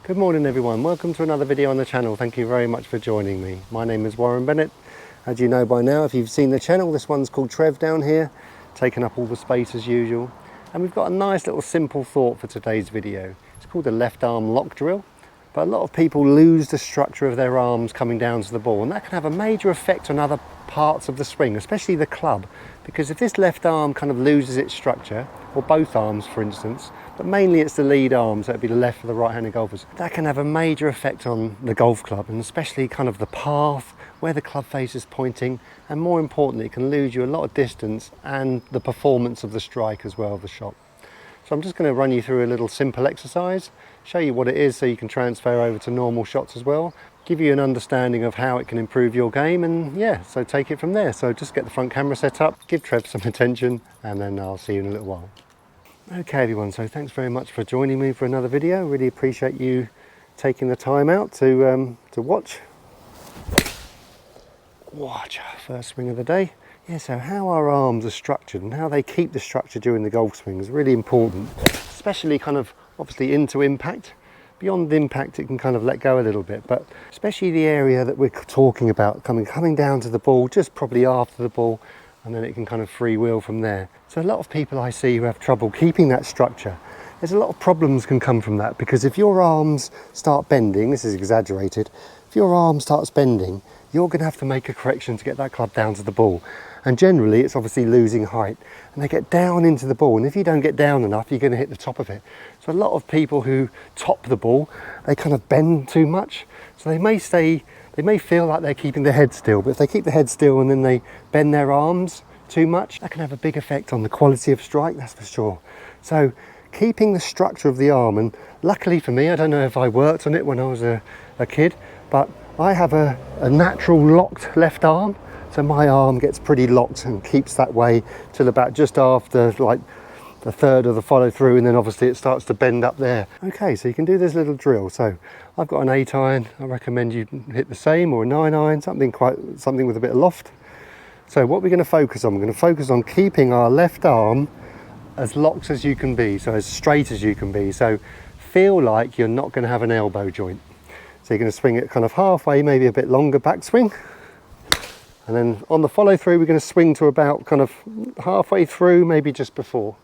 Good morning everyone, welcome to another video on the channel. Thank you very much for joining me. My name is Warren Bennett. As you know by now, if you've seen the channel, this one's called Trev down here, taking up all the space as usual. And we've got a nice little simple thought for today's video. It's called the left arm lock drill. But a lot of people lose the structure of their arms coming down to the ball, and that can have a major effect on other parts of the swing, especially the club. Because if this left arm kind of loses its structure, or both arms for instance, but mainly it's the lead arm, so it'd be the left for the right-handed golfers, that can have a major effect on the golf club, and especially kind of the path, where the club face is pointing, and more importantly, it can lose you a lot of distance and the performance of the strike as well, of the shot. So I'm just going to run you through a little simple exercise, show you what it is so you can transfer over to normal shots as well, give you an understanding of how it can improve your game, and yeah, so take it from there. So just get the front camera set up, give Trev some attention, and then I'll see you in a little while. Okay everyone, so thanks very much for joining me for another video. Really appreciate you taking the time out to watch. First swing of the day. Yeah, so how our arms are structured and how they keep the structure during the golf swing is really important, especially kind of obviously into impact. Beyond impact it can kind of let go a little bit, but especially the area that we're talking about, coming down to the ball, just probably after the ball, and then it can kind of freewheel from there. So a lot of people I see who have trouble keeping that structure, there's a lot of problems can come from that, because if your arms start bending, this is exaggerated, if your arm starts bending, you're going to have to make a correction to get that club down to the ball. And generally it's obviously losing height, and they get down into the ball, and if you don't get down enough you're going to hit the top of it. So a lot of people who top the ball, they kind of bend too much, so they may feel like they're keeping their head still, but if they keep the head still and then they bend their arms too much, that can have a big effect on the quality of strike, that's for sure. So keeping the structure of the arm, and luckily for me, I don't know if I worked on it when I was a kid, but I have a natural locked left arm, so my arm gets pretty locked and keeps that way till about just after like the third of the follow through, and then obviously it starts to bend up there. Okay, so you can do this little drill. So I've got an 8 iron, I recommend you hit the same, or a 9 iron, something with a bit of loft. So what we're going to focus on, we're going to focus on keeping our left arm as locked as you can be, so as straight as you can be. So feel like you're not going to have an elbow joint. So you're going to swing it kind of halfway, maybe a bit longer backswing. And then on the follow through, we're going to swing to about kind of halfway through, maybe just before.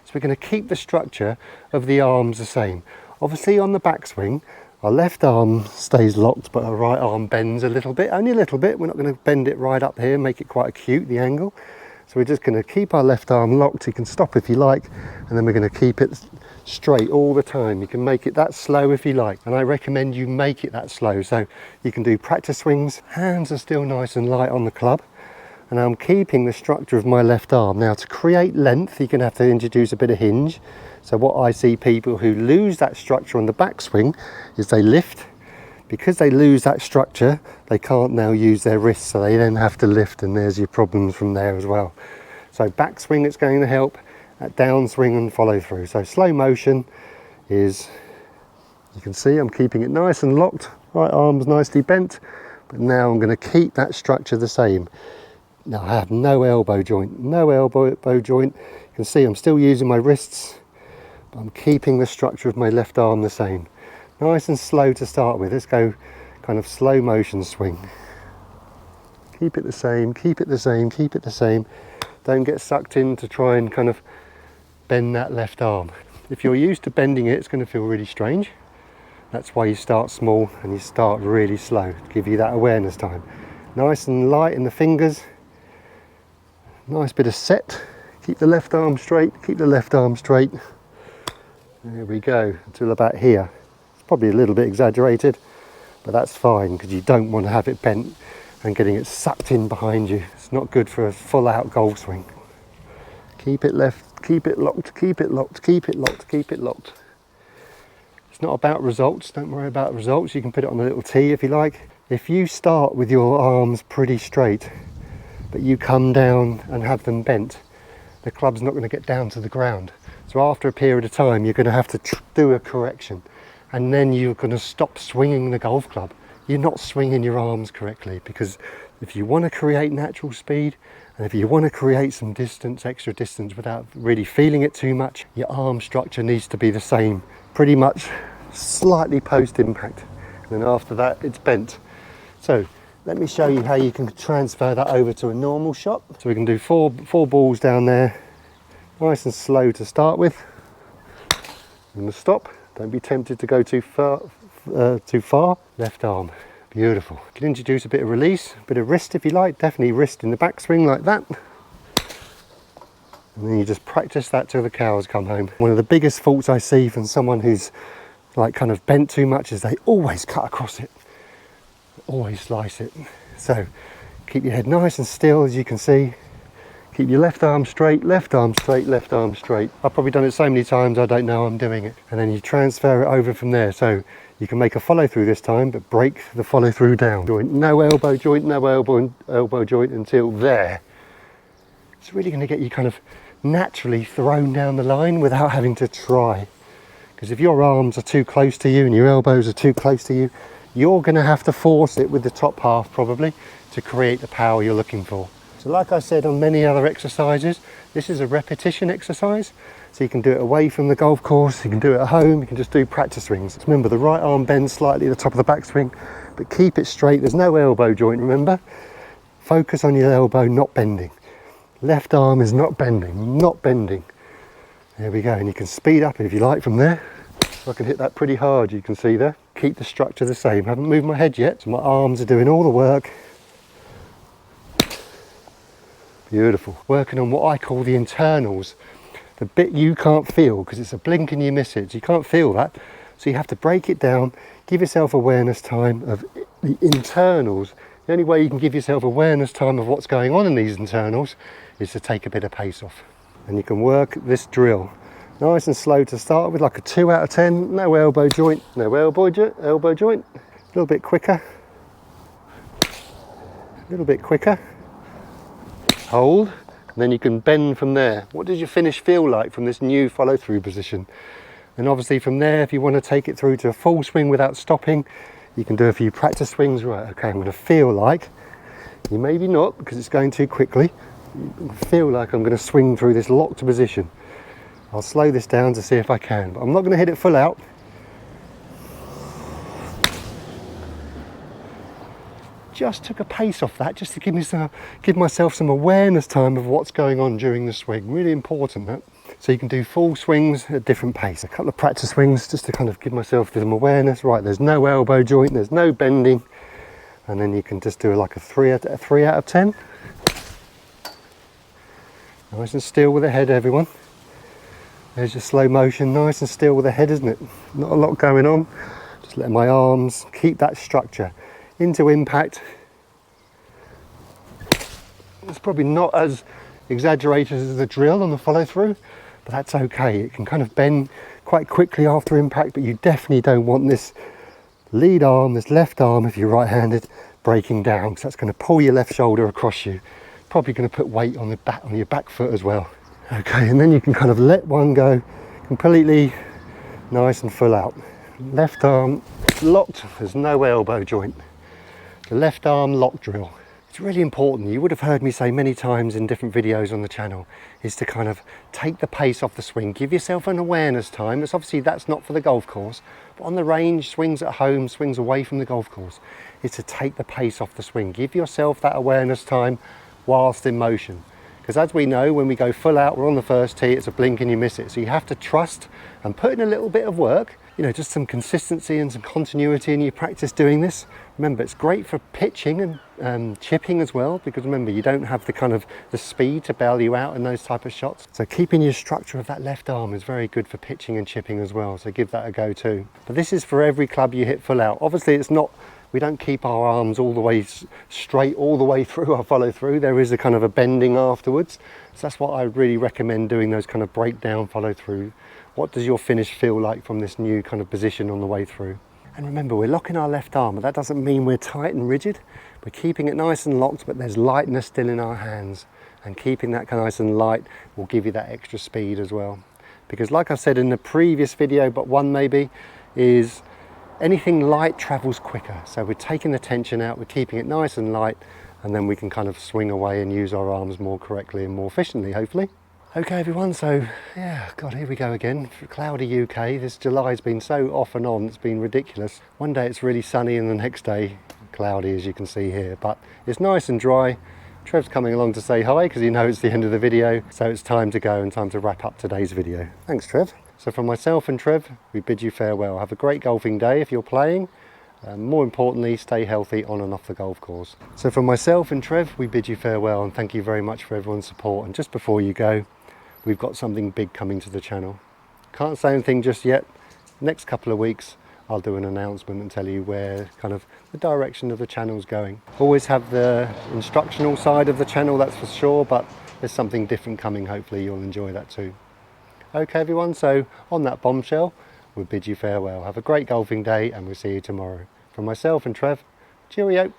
So we're going to keep the structure of the arms the same. Obviously on the backswing, our left arm stays locked, but our right arm bends a little bit, only a little bit. We're not going to bend it right up here, make it quite acute, the angle. So we're just going to keep our left arm locked. You can stop if you like, and then we're going to keep it straight all the time. You can make it that slow if you like, and I recommend you make it that slow, so you can do practice swings. Hands are still nice and light on the club, and I'm keeping the structure of my left arm. Now to create length, you're going to have to introduce a bit of hinge. So what I see people who lose that structure on the backswing is they lift. Because they lose that structure, they can't now use their wrists, so they then have to lift, and there's your problems from there as well. So backswing, it's going to help. At downswing and follow through. So slow motion is, you can see I'm keeping it nice and locked, right arm's nicely bent, but now I'm going to keep that structure the same. Now I have no elbow joint, You can see I'm still using my wrists, but I'm keeping the structure of my left arm the same. Nice and slow to start with. Let's go kind of slow motion swing. Keep it the same, keep it the same, keep it the same. Don't get sucked in to try and kind of bend that left arm. If you're used to bending it, it's going to feel really strange. That's why you start small and you start really slow, to give you that awareness time. Nice and light in the fingers. Nice bit of set. Keep the left arm straight, keep the left arm straight. There we go, until about here. It's probably a little bit exaggerated, but that's fine, because you don't want to have it bent and getting it sucked in behind you. It's not good for a full out golf swing. Keep it left, keep it locked, keep it locked, keep it locked, keep it locked. It's not about results, don't worry about results. You can put it on a little tee if you like. If you start with your arms pretty straight, but you come down and have them bent, the club's not going to get down to the ground. So after a period of time, you're going to have to do a correction, and then you're going to stop swinging the golf club. You're not swinging your arms correctly, because if you want to create natural speed, and if you want to create some distance, extra distance, without really feeling it too much, your arm structure needs to be the same, pretty much slightly post impact, and then after that it's bent. So let me show you how you can transfer that over to a normal shot. So we can do four balls down there, nice and slow to start with. I'm going to stop. Don't be tempted to go too far. Left arm, beautiful. You can introduce a bit of release, a bit of wrist if you like, definitely wrist in the backswing like that. And then you just practice that till the cows come home. One of the biggest faults I see from someone who's like kind of bent too much is they always cut across it, always slice it. So keep your head nice and still, as you can see. Keep your left arm straight, left arm straight, left arm straight. I've probably done it so many times I don't know I'm doing it. And then you transfer it over from there. So you can make a follow through this time, but break the follow through down. Joint, no elbow joint, no elbow joint until there. It's really going to get you kind of naturally thrown down the line without having to try. Because if your arms are too close to you and your elbows are too close to you, you're going to have to force it with the top half probably to create the power you're looking for. So like I said on many other exercises, this is a repetition exercise. So you can do it away from the golf course, you can do it at home, you can just do practice swings. Remember, the right arm bends slightly at the top of the backswing, but keep it straight. There's no elbow joint, remember? Focus on your elbow not bending. Left arm is not bending, not bending. There we go, and you can speed up if you like from there. I can hit that pretty hard, you can see there. Keep the structure the same. I haven't moved my head yet, so my arms are doing all the work. Beautiful. Working on what I call the internals, the bit you can't feel because it's a blink and you miss it. You can't feel that, so you have to break it down, give yourself awareness time of the internals. The only way you can give yourself awareness time of what's going on in these internals is to take a bit of pace off. And you can work this drill nice and slow to start with, like a 2 out of 10, no elbow joint, no elbow joint, a little bit quicker, a little bit quicker. Hold, and then you can bend from there. What does your finish feel like from this new follow through position? And obviously from there, if you want to take it through to a full swing without stopping, you can do a few practice swings. Right, okay, I'm going to feel like, you maybe not because it's going too quickly, you feel like I'm going to swing through this locked position. I'll slow this down to see if I can, but I'm not going to hit it full out. Just took a pace off that, just to give myself some awareness time of what's going on during the swing. Really important, that. So you can do full swings at different pace. A couple of practice swings just to kind of give myself some awareness. Right, there's no elbow joint, there's no bending, and then you can just do like a 3 out of 10. Nice and still with the head, everyone. There's your slow motion, nice and still with the head, isn't it? Not a lot going on. Just letting my arms keep that structure. Into impact. It's probably not as exaggerated as the drill on the follow through, but that's okay. It can kind of bend quite quickly after impact, but you definitely don't want this lead arm, this left arm, if you're right-handed, breaking down, because that's going to pull your left shoulder across you. Probably going to put weight on your back foot as well. Okay, and then you can kind of let one go completely nice and full out. Left arm locked, there's no elbow joint. The left arm lock drill. It's really important. You would have heard me say many times in different videos on the channel, is to kind of take the pace off the swing. Give yourself an awareness time. It's obviously that's not for the golf course, but on the range, swings at home, swings away from the golf course, is to take the pace off the swing. Give yourself that awareness time whilst in motion. Because as we know, when we go full out, we're on the first tee, it's a blink and you miss it. So you have to trust and put in a little bit of work, you know, just some consistency and some continuity in your practice doing this. Remember, it's great for pitching and chipping as well, because remember, you don't have the kind of the speed to bail you out in those type of shots. So keeping your structure of that left arm is very good for pitching and chipping as well. So give that a go too. But this is for every club you hit full out. Obviously, it's not, we don't keep our arms all the way straight all the way through our follow through. There is a kind of a bending afterwards. So that's what I really recommend doing, those kind of breakdown follow through. What does your finish feel like from this new kind of position on the way through? And remember, we're locking our left arm, but that doesn't mean we're tight and rigid. We're keeping it nice and locked, but there's lightness still in our hands. And keeping that nice and light will give you that extra speed as well. Because like I said in the previous video, but one maybe, is anything light travels quicker. So we're taking the tension out, we're keeping it nice and light, and then we can kind of swing away and use our arms more correctly and more efficiently, hopefully. Okay everyone, so yeah, God, here we go again. Cloudy UK. This July's been so off and on, it's been ridiculous. One day it's really sunny and the next day cloudy, as you can see here. But it's nice and dry. Trev's coming along to say hi because he knows it's the end of the video. So it's time to go and time to wrap up today's video. Thanks, Trev. So from myself and Trev, we bid you farewell. Have a great golfing day if you're playing. More importantly, stay healthy on and off the golf course. So from myself and Trev, we bid you farewell and thank you very much for everyone's support. And just before you go, we've got something big coming to the channel. Can't say anything just yet. Next couple of weeks, I'll do an announcement and tell you where kind of the direction of the channel's going. Always have the instructional side of the channel, that's for sure, but there's something different coming. Hopefully you'll enjoy that too. Okay everyone, so on that bombshell, we'll bid you farewell. Have a great golfing day and we'll see you tomorrow. From myself and Trev, cheerio.